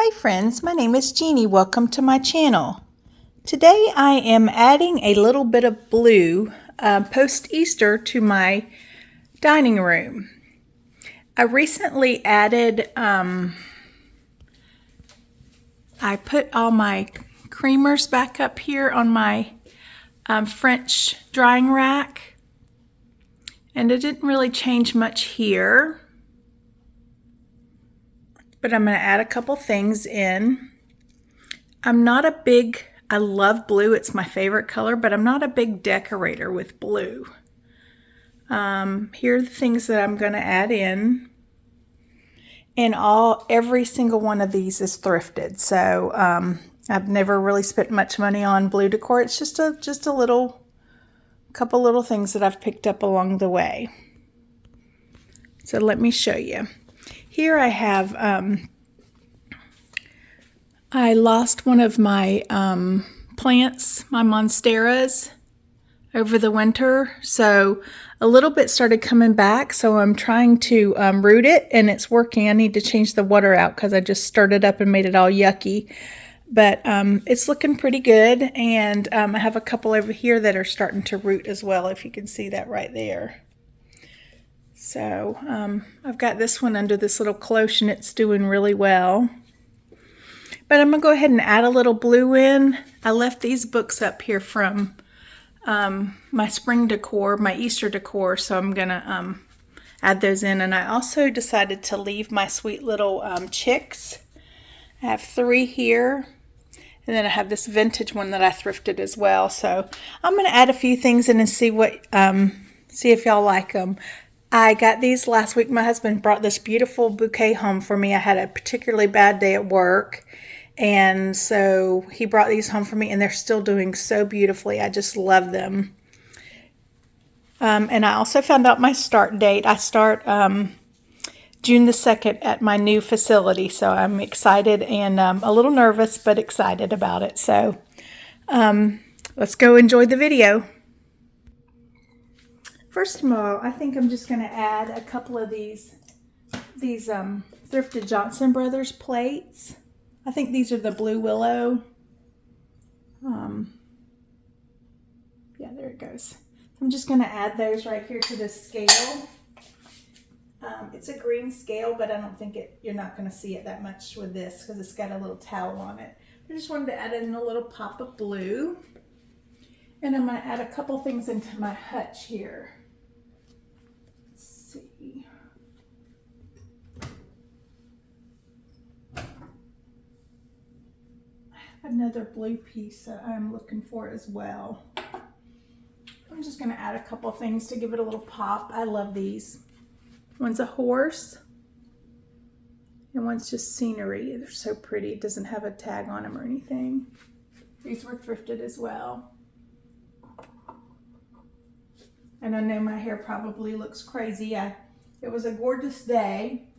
Hi friends, my name is Jeannie. Welcome to my channel. Today I am adding a little bit of blue post-Easter to my dining room. I recently added, I put all my creamers back up here on my French drying rack, and it didn't really change much here, but I'm going to add a couple things in. I love blue, it's my favorite color, but I'm not a big decorator with blue. Here are the things that I'm going to add in. And every single one of these is thrifted, so I've never really spent much money on blue decor. It's just a couple little things that I've picked up along the way. So let me show you. Here I have I lost one of my plants, my monsteras, over the winter, so a little bit started coming back, so I'm trying to root it, and it's working. I need to change the water out because I just stirred it up and made it all yucky, but it's looking pretty good, and I have a couple over here that are starting to root as well, if you can see that right there. So I've got this one under this little cloche, and it's doing really well. But I'm going to go ahead and add a little blue in. I left these books up here from my spring decor, my Easter decor, so I'm going to add those in. And I also decided to leave my sweet little chicks. I have 3 here. And then I have this vintage one that I thrifted as well. So I'm going to add a few things in and see if y'all like them. I got these last week. My husband brought this beautiful bouquet home for me. I had a particularly bad day at work, and so he brought these home for me, and they're still doing so beautifully. I just love them. And I also found out my start date. I start June the 2nd at my new facility, so I'm excited and a little nervous, but excited about it. So let's go enjoy the video. First of all, I think I'm just going to add a couple of these thrifted Johnson Brothers plates. I think these are the Blue Willow. Yeah, there it goes. I'm just going to add those right here to this scale. It's a green scale, but I don't think you're not going to see it that much with this because it's got a little towel on it. I just wanted to add in a little pop of blue. And I'm going to add a couple things into my hutch here. Let's see. Another blue piece that I'm looking for as well. I'm just going to add a couple things to give it a little pop. I love these. One's a horse and one's just scenery. They're so pretty. It doesn't have a tag on them or anything. These were thrifted as well. And I know my hair probably looks crazy. It was a gorgeous day,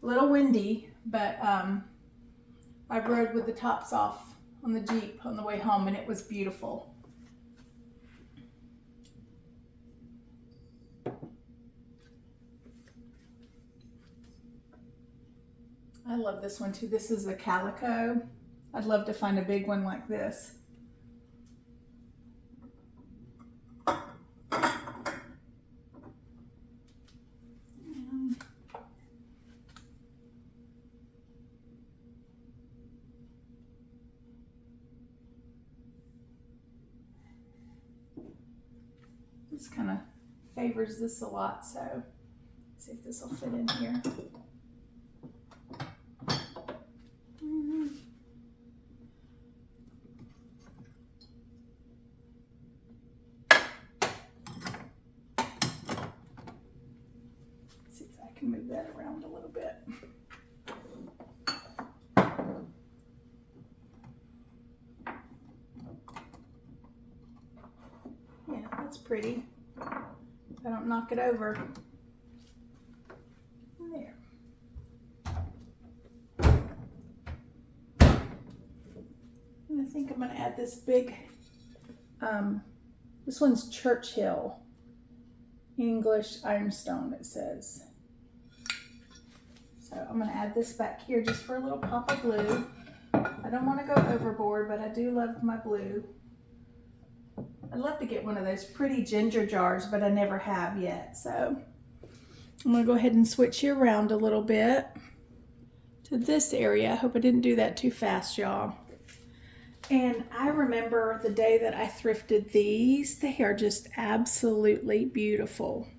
a little windy, but I rode with the tops off on the Jeep on the way home, and it was beautiful. I love this one too. This is a calico. I'd love to find a big one like this. This kind of favors this a lot, so let's see if this will fit in here. See if I can move that around a little bit. Yeah, that's pretty. I don't knock it over. There. And I think I'm going to add this big, this one's Churchill, English ironstone it says. So I'm going to add this back here just for a little pop of blue. I don't want to go overboard, but I do love my blue. I'd love to get one of those pretty ginger jars, but I never have yet. So I'm going to go ahead and switch you around a little bit to this area. I hope I didn't do that too fast, y'all. And I remember the day that I thrifted these. They are just absolutely beautiful.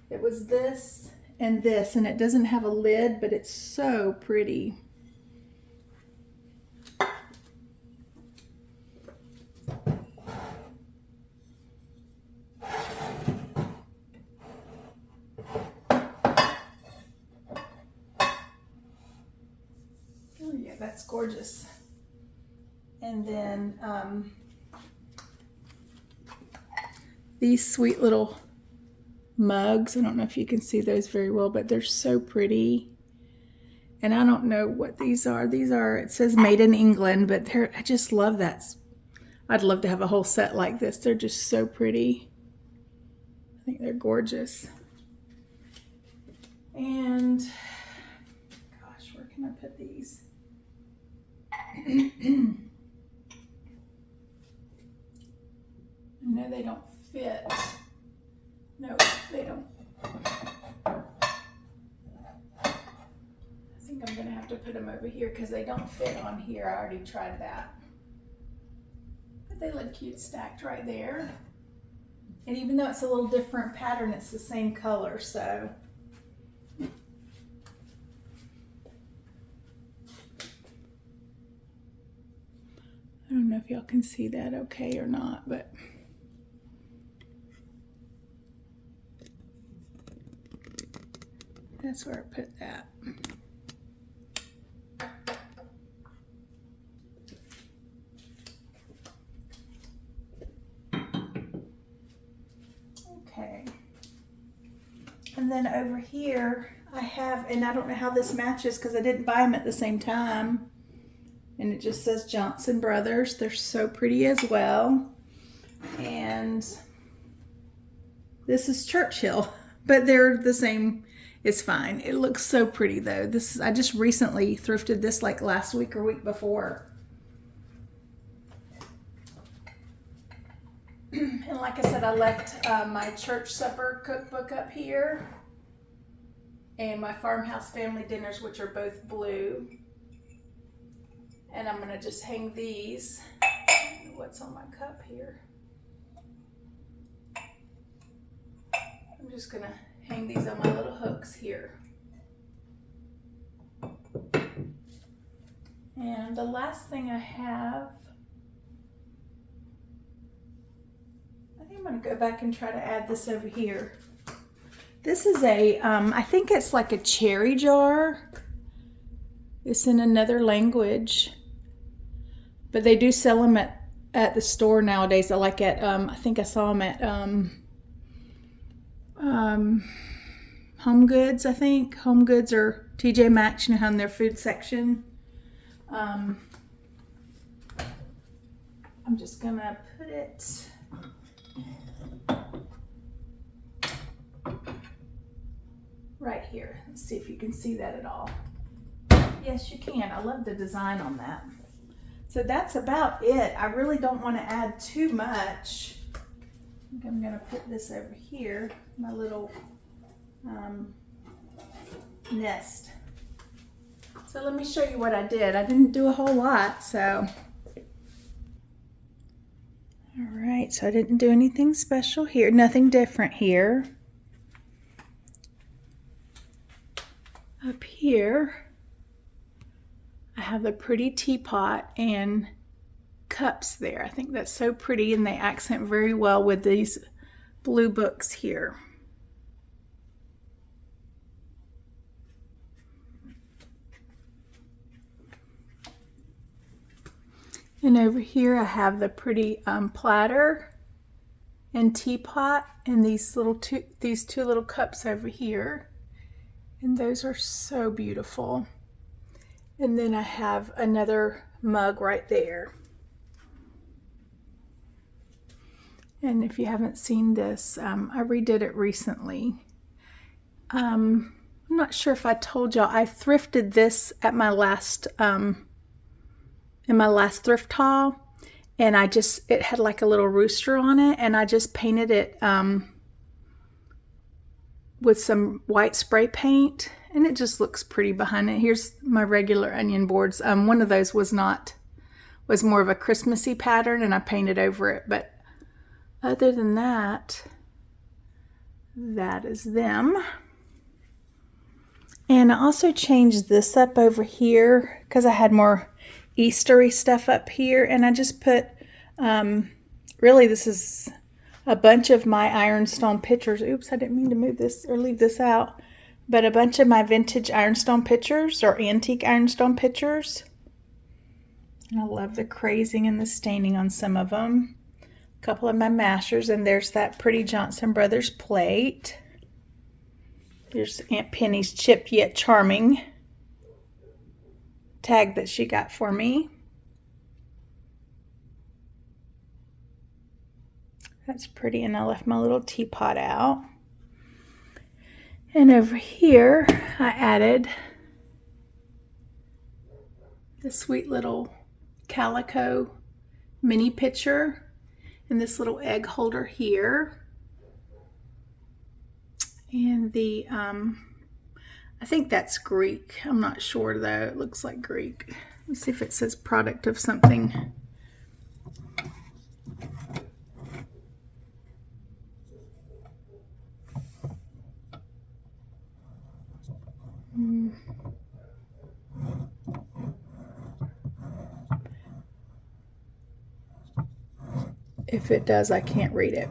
It was this, and it doesn't have a lid, but it's so pretty. Oh yeah, that's gorgeous. And then these sweet little mugs. I don't know if you can see those very well, but they're so pretty. And I don't know what these are. These are, it says made in England, but I just love that. I'd love to have a whole set like this. They're just so pretty. I think they're gorgeous. And gosh, where can I put these? No, they don't fit. No, they don't. I think I'm gonna have to put them over here because they don't fit on here. I already tried that. But they look cute stacked right there. And even though it's a little different pattern, it's the same color, so. I don't know if y'all can see that okay or not, but. That's where I put that. Okay. And then over here I have, and I don't know how this matches because I didn't buy them at the same time. And it just says Johnson Brothers. They're so pretty as well. And this is Churchill, but they're the same. It's fine. It looks so pretty though. This is, I just recently thrifted this like last week or week before. And like I said, I left my church supper cookbook up here and my farmhouse family dinners, which are both blue. And I'm gonna just hang these. What's on my cup here? I'm just gonna hang these on my little hooks here. And the last thing I have, I think I'm gonna go back and try to add this over here. This is a, I think it's like a cherry jar. It's in another language, but they do sell them at the store nowadays. I like at, I think I saw them at Home Goods, I think. Home Goods or TJ Maxx, you know, in their food section. I'm just gonna put it right here. Let's see if you can see that at all. Yes, you can. I love the design on that. So that's about it. I really don't want to add too much. I think I'm gonna put this over here, my little nest. So let me show you what I did. I didn't do a whole lot, so. All right, so I didn't do anything special here, nothing different here. Up here, I have the pretty teapot and cups there. I think that's so pretty, and they accent very well with these blue books here. And over here I have the pretty platter and teapot and these two little cups over here. And those are so beautiful. And then I have another mug right there. And if you haven't seen this, I redid it recently. I I'm not sure if I told y'all, I thrifted this at my last, in my last thrift haul. And it had like a little rooster on it, and I just painted it with some white spray paint, and it just looks pretty behind it. Here's my regular onion boards. One of those was more of a Christmassy pattern, and I painted over it. But other than that, that is them. And I also changed this up over here because I had more Eastery stuff up here, and I just put, really this is a bunch of my ironstone pictures. Oops, I didn't mean to move this or leave this out, but a bunch of my vintage ironstone pictures or antique ironstone pictures. And I love the crazing and the staining on some of them. A couple of my mashers, and there's that pretty Johnson Brothers plate. There's Aunt Penny's Chipped Yet Charming tag that she got for me. That's pretty, and I left my little teapot out. And over here, I added the sweet little calico mini pitcher and this little egg holder here. And the, I think that's Greek. I'm not sure though. It looks like Greek. Let's see if it says product of something. If it does, I can't read it.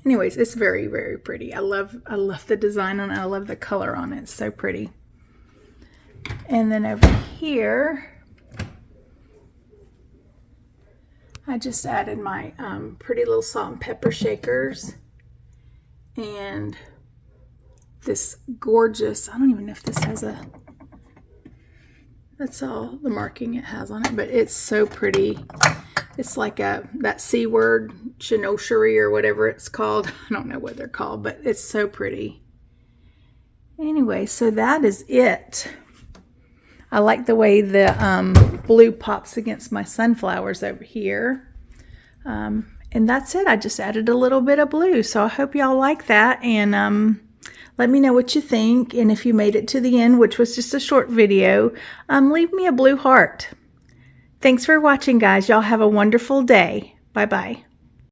Anyways, it's very, very pretty. I love the design on it. I love the color on it. It's so pretty. And then over here, I just added my pretty little salt and pepper shakers and this gorgeous, I don't even know if this has a, that's all the marking it has on it, but it's so pretty. It's like that C word, chinochery or whatever it's called. I don't know what they're called, but it's so pretty. Anyway, so that is it. I like the way the blue pops against my sunflowers over here. And that's it. I just added a little bit of blue. So I hope y'all like that. And let me know what you think. And if you made it to the end, which was just a short video, leave me a blue heart. Thanks for watching, guys. Y'all have a wonderful day. Bye-bye.